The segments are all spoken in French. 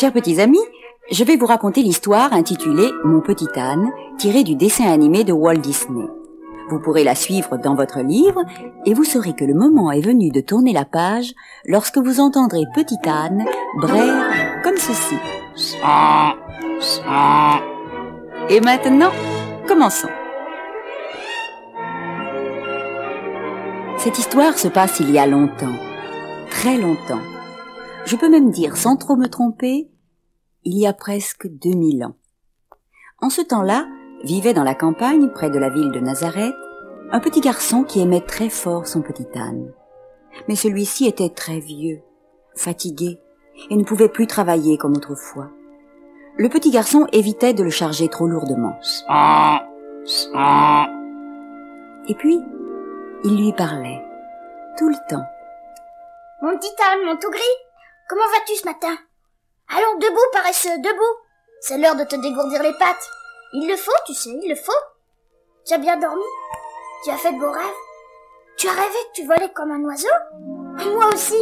Chers petits amis, je vais vous raconter l'histoire intitulée Mon petit âne, tirée du dessin animé de Walt Disney. Vous pourrez la suivre dans votre livre et vous saurez que le moment est venu de tourner la page lorsque vous entendrez Petit âne braire comme ceci. Et maintenant, commençons. Cette histoire se passe il y a longtemps, très longtemps. Je peux même dire, sans trop me tromper, il y a presque 2000 ans. En ce temps-là, vivait dans la campagne, près de la ville de Nazareth, un petit garçon qui aimait très fort son petit âne. Mais celui-ci était très vieux, fatigué, et ne pouvait plus travailler comme autrefois. Le petit garçon évitait de le charger trop lourdement. Et puis, il lui parlait, tout le temps. « Mon petit âne, mon tout gris, comment vas-tu ce matin? Allons, debout, paresseux, debout. C'est l'heure de te dégourdir les pattes. Il le faut, tu sais, il le faut. Tu as bien dormi? Tu as fait de beaux rêves? Tu as rêvé que tu volais comme un oiseau? Moi aussi.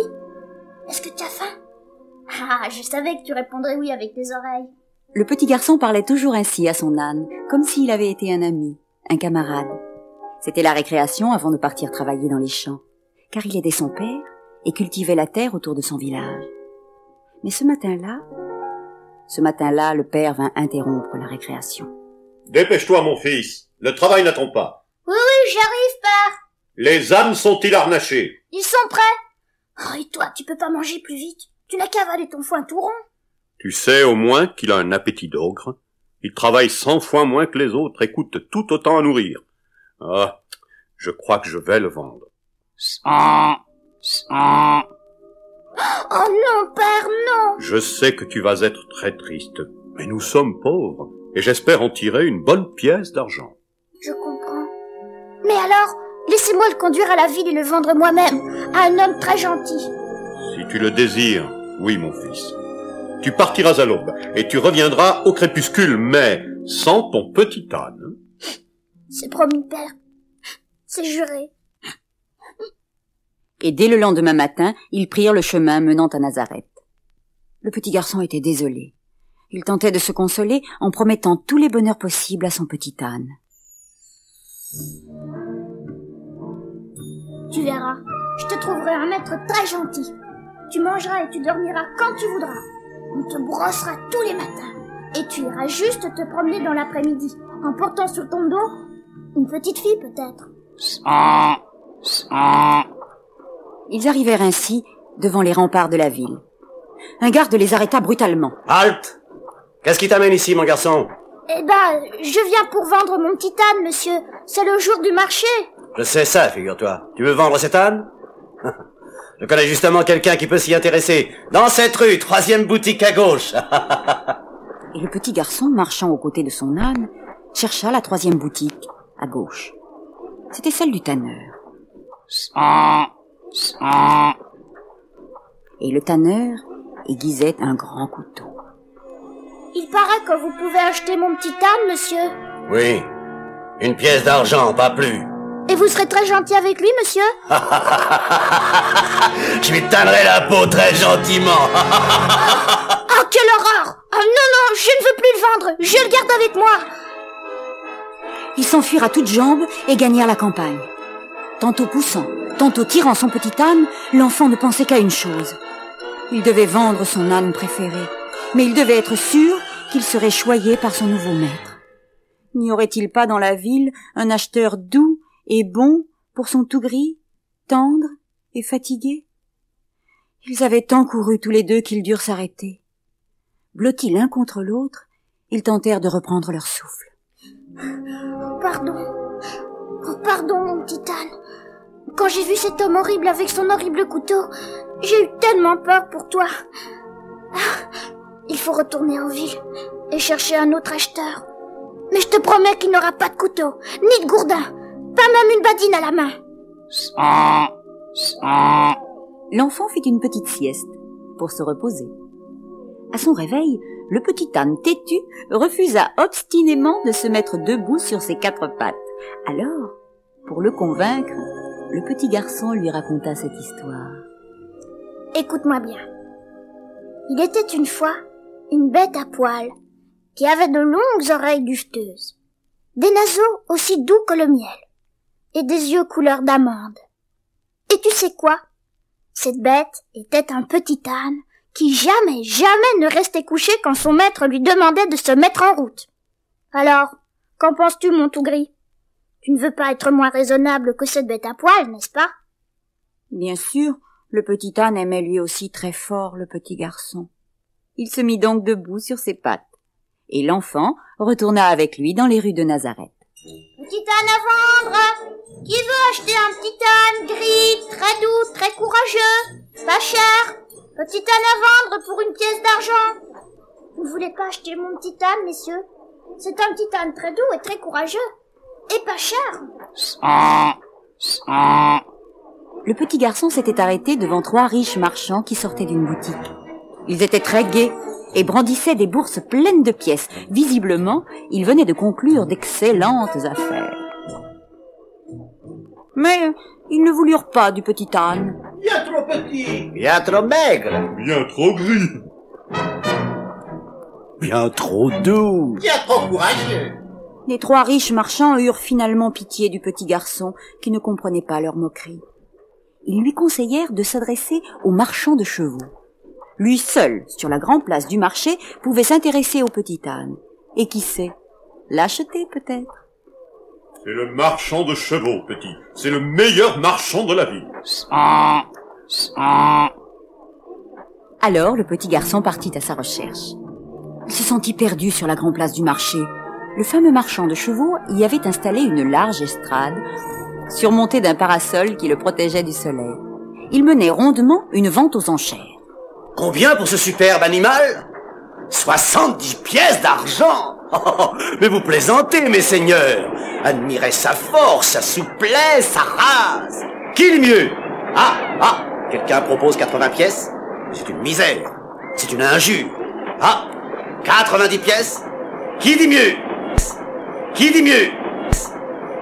Est-ce que tu as faim? Ah, je savais que tu répondrais oui avec tes oreilles. » Le petit garçon parlait toujours ainsi à son âne, comme s'il avait été un ami, un camarade. C'était la récréation avant de partir travailler dans les champs, car il aidait son père et cultivait la terre autour de son village. Mais ce matin-là, le père vint interrompre la récréation. « Dépêche-toi, mon fils, le travail n'attend pas. »« Oui, j'arrive, père. »« Les ânes sont-ils harnachés ?»« Ils sont prêts. »« Oh, et toi, tu peux pas manger plus vite? Tu n'as qu'à avaler ton foin tout rond. »« Tu sais au moins qu'il a un appétit d'ogre. Il travaille 100 fois moins que les autres et coûte tout autant à nourrir. Ah, je crois que je vais le vendre. » Oh non, père, non. Je sais que tu vas être très triste, mais nous sommes pauvres, et j'espère en tirer une bonne pièce d'argent. Je comprends. Mais alors, laissez-moi le conduire à la ville et le vendre moi-même, à un homme très gentil. Si tu le désires, oui, mon fils. Tu partiras à l'aube, et tu reviendras au crépuscule, mais sans ton petit âne. C'est promis, père. C'est juré. Et dès le lendemain matin, ils prirent le chemin menant à Nazareth. Le petit garçon était désolé. Il tentait de se consoler en promettant tous les bonheurs possibles à son petit âne. Tu verras, je te trouverai un maître très gentil. Tu mangeras et tu dormiras quand tu voudras. On te brossera tous les matins. Et tu iras juste te promener dans l'après-midi, en portant sur ton dos une petite fille peut-être. Ils arrivèrent ainsi devant les remparts de la ville. Un garde les arrêta brutalement. « Halte! Qu'est-ce qui t'amène ici, mon garçon ?»« Eh ben, je viens pour vendre mon petit âne, monsieur. C'est le jour du marché. » »« Je sais ça, figure-toi. Tu veux vendre cet âne? Je connais justement quelqu'un qui peut s'y intéresser. Dans cette rue, 3e boutique à gauche. » Et le petit garçon, marchant aux côtés de son âne, chercha la 3e boutique, à gauche. C'était celle du tanneur. Et le tanneur aiguisait un grand couteau. « Il paraît que vous pouvez acheter mon petit âne, monsieur. »« Oui, une pièce d'argent, pas plus. »« Et vous serez très gentil avec lui, monsieur. » Je lui tannerai la peau très gentiment. Oh, quelle horreur! Oh non, je ne veux plus le vendre. Je le garde avec moi. Ils s'enfuirent à toutes jambes et gagnèrent la campagne. Tantôt poussant, tantôt tirant son petit âne, l'enfant ne pensait qu'à une chose. Il devait vendre son âne préféré, mais il devait être sûr qu'il serait choyé par son nouveau maître. N'y aurait-il pas dans la ville un acheteur doux et bon pour son tout gris, tendre et fatigué? Ils avaient tant couru tous les deux qu'ils durent s'arrêter. Blottis l'un contre l'autre, ils tentèrent de reprendre leur souffle. Pardon, mon petit âne. Quand j'ai vu cet homme horrible avec son horrible couteau, j'ai eu tellement peur pour toi. Il faut retourner en ville et chercher un autre acheteur. Mais je te promets qu'il n'aura pas de couteau, ni de gourdin, pas même une badine à la main. L'enfant fit une petite sieste pour se reposer. À son réveil, le petit âne têtu refusa obstinément de se mettre debout sur ses 4 pattes. Alors, pour le convaincre, le petit garçon lui raconta cette histoire. Écoute-moi bien. Il était une fois une bête à poils, qui avait de longues oreilles duveteuses, des naseaux aussi doux que le miel, et des yeux couleur d'amande. Et tu sais quoi? Cette bête était un petit âne qui jamais ne restait couché quand son maître lui demandait de se mettre en route. Alors, qu'en penses-tu, mon tout gris? Tu ne veux pas être moins raisonnable que cette bête à poils, n'est-ce pas? Bien sûr, le petit âne aimait lui aussi très fort le petit garçon. Il se mit donc debout sur ses pattes, et l'enfant retourna avec lui dans les rues de Nazareth. Petit âne à vendre! Qui veut acheter un petit âne gris, très doux, très courageux, pas cher? Petit âne à vendre pour une pièce d'argent. Vous ne voulez pas acheter mon petit âne, messieurs? C'est un petit âne très doux et très courageux, et pas cher. Le petit garçon s'était arrêté devant 3 riches marchands qui sortaient d'une boutique. Ils étaient très gais et brandissaient des bourses pleines de pièces. Visiblement, ils venaient de conclure d'excellentes affaires. Mais ils ne voulurent pas du petit âne. Bien trop petit. Bien trop maigre. Bien trop gris. Bien trop doux. Bien trop courageux. Les 3 riches marchands eurent finalement pitié du petit garçon qui ne comprenait pas leur moquerie. Ils lui conseillèrent de s'adresser au marchand de chevaux. Lui seul, sur la grande place du marché, pouvait s'intéresser au petit âne. Et qui sait, l'acheter peut-être. C'est le marchand de chevaux, petit. C'est le meilleur marchand de la ville. Alors le petit garçon partit à sa recherche. Il se sentit perdu sur la grande place du marché. Le fameux marchand de chevaux y avait installé une large estrade, surmontée d'un parasol qui le protégeait du soleil. Il menait rondement une vente aux enchères. Combien pour ce superbe animal? 70 pièces d'argent. Mais vous plaisantez, mes seigneurs. Admirez sa force, sa souplesse, sa race. Qui le mieux? Quelqu'un propose 80 pièces? C'est une misère. C'est une injure. 90 pièces? Qui dit mieux? Qui dit mieux?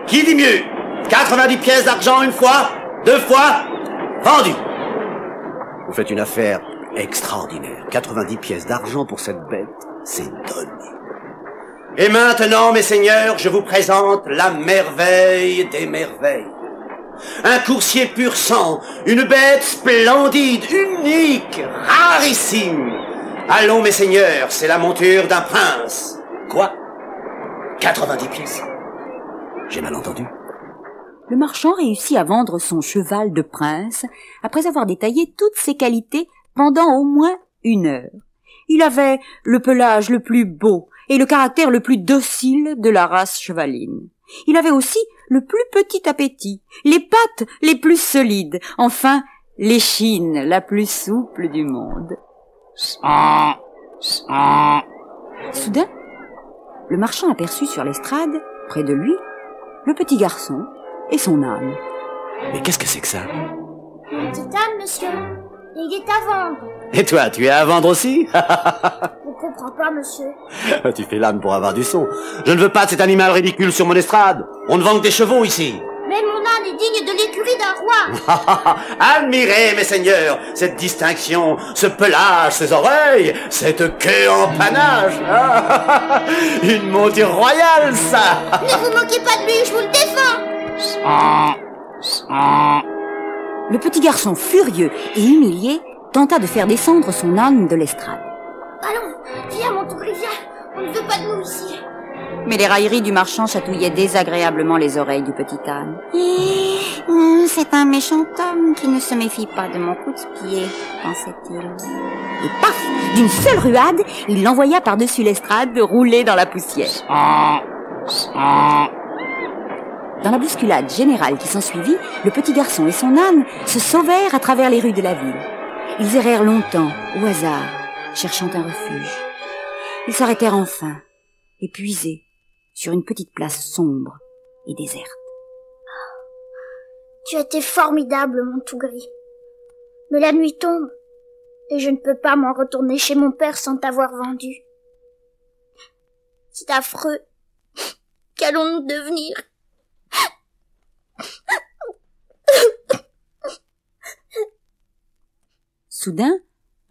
Qui dit mieux? 90 pièces d'argent une fois? 2 fois? Vendu. Vous faites une affaire extraordinaire. 90 pièces d'argent pour cette bête, c'est donné. Et maintenant, mes seigneurs, je vous présente la merveille des merveilles. Un coursier pur sang, une bête splendide, unique, rarissime. Allons, mes seigneurs, c'est la monture d'un prince. Quoi? 90 pièces? J'ai mal entendu. Le marchand réussit à vendre son cheval de prince après avoir détaillé toutes ses qualités pendant au moins 1 heure. Il avait le pelage le plus beau et le caractère le plus docile de la race chevaline. Il avait aussi le plus petit appétit, les pattes les plus solides, enfin l'échine la plus souple du monde. Soudain, le marchand aperçut sur l'estrade, près de lui, le petit garçon et son âne. Mais qu'est-ce que c'est que ça? Petit âne, monsieur. Il est à vendre. Et toi, tu es à vendre aussi? Je comprends pas, monsieur. Tu fais l'âne pour avoir du son. Je ne veux pas de cet animal ridicule sur mon estrade. On ne vend que des chevaux ici. Mais mon âne est digne de l'écurie d'un roi. Admirez, mes seigneurs, cette distinction, ce pelage, ces oreilles, cette queue en panache. Une monture royale, ça. Ne vous moquez pas de lui, je vous le défends. Le petit garçon, furieux et humilié, tenta de faire descendre son âne de l'estrade. Allons, viens, mon tout gris, viens. On ne veut pas de nous ici. Mais les railleries du marchand chatouillaient désagréablement les oreilles du petit âne. C'est un méchant homme qui ne se méfie pas de mon coup de pied, pensait-il. Et paf, d'une seule ruade, il l'envoya par-dessus l'estrade rouler dans la poussière. Dans la bousculade générale qui s'ensuivit, le petit garçon et son âne se sauvèrent à travers les rues de la ville. Ils errèrent longtemps, au hasard, cherchant un refuge. Ils s'arrêtèrent enfin, épuisés, sur une petite place sombre et déserte. Tu as été formidable, mon tout gris. Mais la nuit tombe, et je ne peux pas m'en retourner chez mon père sans t'avoir vendu. C'est affreux. Qu'allons-nous devenir? Soudain,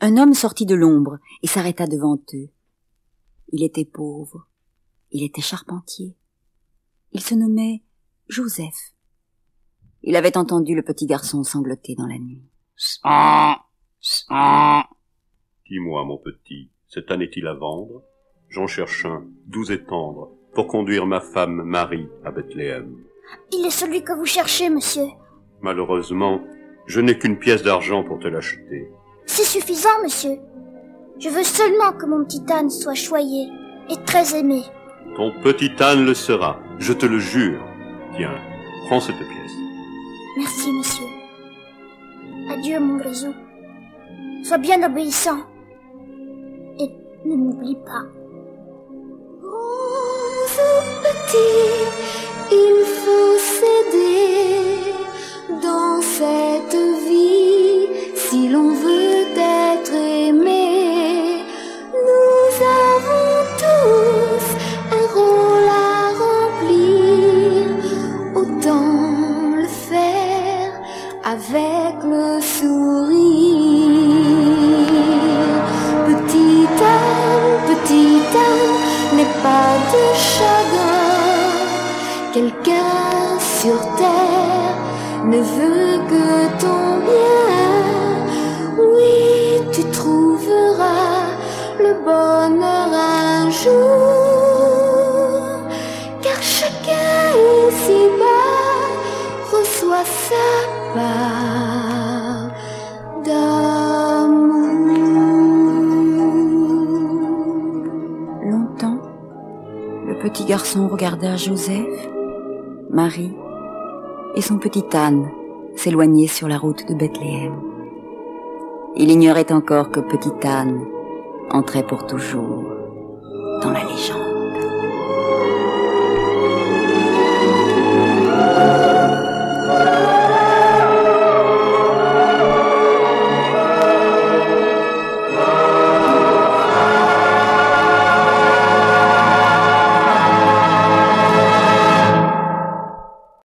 Un homme sortit de l'ombre et s'arrêta devant eux. Il était pauvre, il était charpentier. Il se nommait Joseph. Il avait entendu le petit garçon sangloter dans la nuit. Dis-moi, mon petit, cet âne est-il à vendre? J'en cherche un, doux et tendre, pour conduire ma femme Marie à Bethléem. Il est celui que vous cherchez, monsieur. Malheureusement, je n'ai qu'une pièce d'argent pour te l'acheter. C'est suffisant, monsieur. Je veux seulement que mon petit âne soit choyé et très aimé. Ton petit âne le sera, je te le jure. Tiens, prends cette pièce. Merci, monsieur. Adieu, mon grisou. Sois bien obéissant. Et ne m'oublie pas. Rose petit, il faut s'aider dans cette vie si l'on veut être aimé. Nous avons tous un rôle à remplir, autant le faire avec le sourire. Petit âne, n'aie pas de chagrin. Quelqu'un sur terre ne veut que ton bien. Oui, tu trouveras le bonheur un jour, car chacun ici-bas reçoit sa part d'amour. Longtemps, le petit garçon regarda Joseph, Marie et son petit âne s'éloigner sur la route de Bethléem. Il ignorait encore que petit âne entrait pour toujours dans la légende.